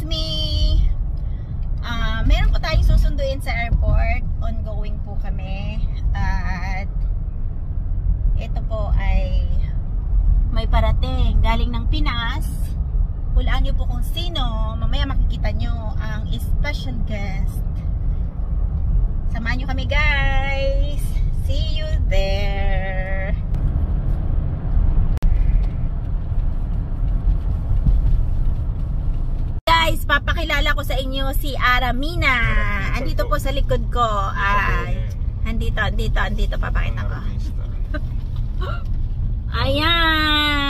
me. Meron po tayong susunduin sa airport. Ongoing po kami. At ito po ay may parating galing ng Pinas. Hulaan nyo po kung sino. Mamaya makikita nyo ang special guest. Samahan nyo kami, guys. See you there. Guys, papakilala ko sa inyo si Aramina. Andito po sa likod ko. Andito papakita ko. Ayan.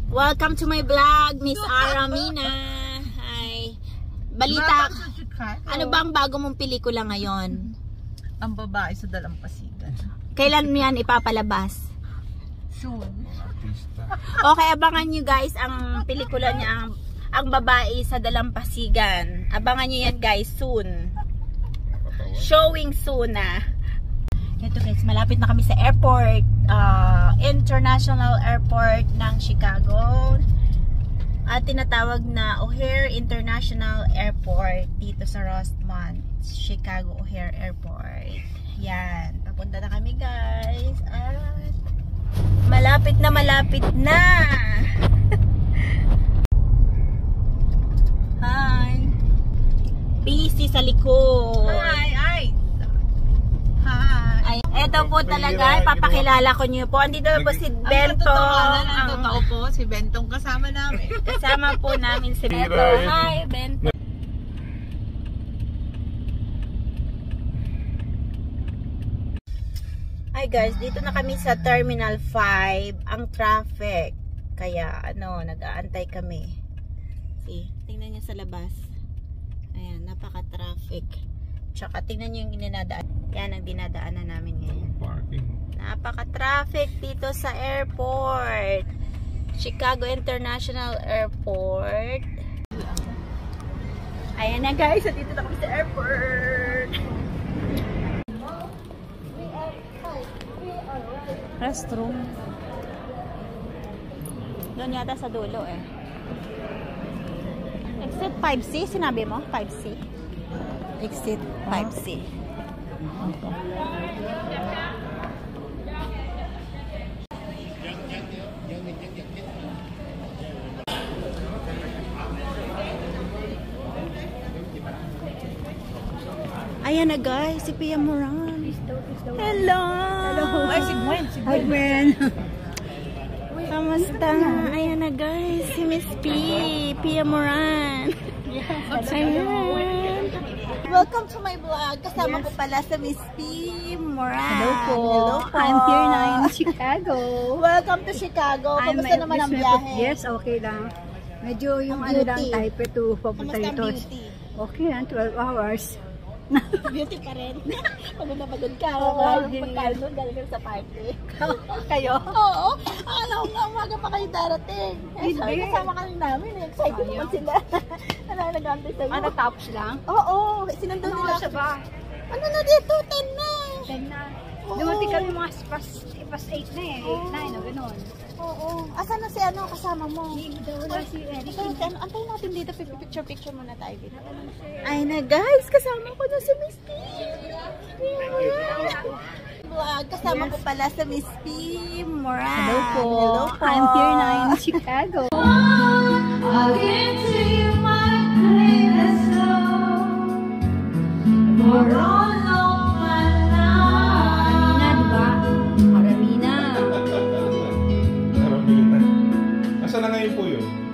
Welcome to my vlog, Miss Aramina. Hi. Balita. Ano ba ang bago mong pelikula ngayon? Ang babae sa dalampasigan. Kailan mo yan ipapalabas? Soon. Okay, abangan nyo guys ang pelikula niya, ang babae sa dalampasigan. Abangan nyo yan guys soon. Showing soon na. Ito guys, malapit na kami sa airport. International Airport ng Chicago. At tinatawag na O'Hare International Airport dito sa Rosemont, Chicago O'Hare Airport. Yan, papunta na kami guys. At malapit na Hi. Busy sa likod. Hi. Ay, eto po talaga, papakilala ko niyo po. Andito na po si Bentong. Ang totoo po, si Bentong kasama namin. Kasama po namin si Bentong. Hi, Bentong. Hi guys, dito na kami sa Terminal 5. Ang traffic. Kaya nag-aantay kami. See, tingnan niyo sa labas. Ayan, napaka-traffic. Tsaka tingnan niyo yung dinadaan. Yan ang dinadaanan namin ngayon. Napaka-traffic dito sa airport. Chicago International Airport. Ayan na guys, dito na kami sa airport. Restroom. Doon yata sa dulo eh. Exit 5C, sinabi mo? 5C. Exit 5C. Ayan na guys, si Pia Moran. Hello! Ay, si Gwen. Hi, Gwen. Kamusta? Ayan na guys, si Miss Pia Moran. Ayan. Welcome to my vlog. Kasama ko pala sa Miss P. Moran. Hello po. Hello po. I'm here now in Chicago. Welcome to Chicago. Kamusta naman ang biyahe? Yes, okay lang. Medyo yung Ang lang beauty. type ito papunta Kamusta ang dito. beauty? Okay lang, 12 hours. Beauty pa rin. Pagod na pagod ka. Hindi. Pagkain doon, galing sa party. Kayo? Oo. Alam ko nga, umaga pa kayo darating. Sabi, kasama ka rin namin. Excited naman sila. Nag-antay sa'yo. Tapos lang? Oo. Sinundan nila. Siya ba? Ano na dito? 10 na. 10 na. Oo. Dumating kami mga pas 8 na eh. 8, 9 o gano'n. Oo. Asan na si kasama mo? Wala si Eric. Antayin natin dito. Picture muna tayo dito. Ay na guys, kasama ko na si Miss P. Vlog, kasama ko pala sa Miss P. Moran. Hello po. Hello po. I'm here now in Chicago. I'll give to you my greatest love for all of my life. Aramina, diba? Aramina. Aramina. Asa na ngayon po yun?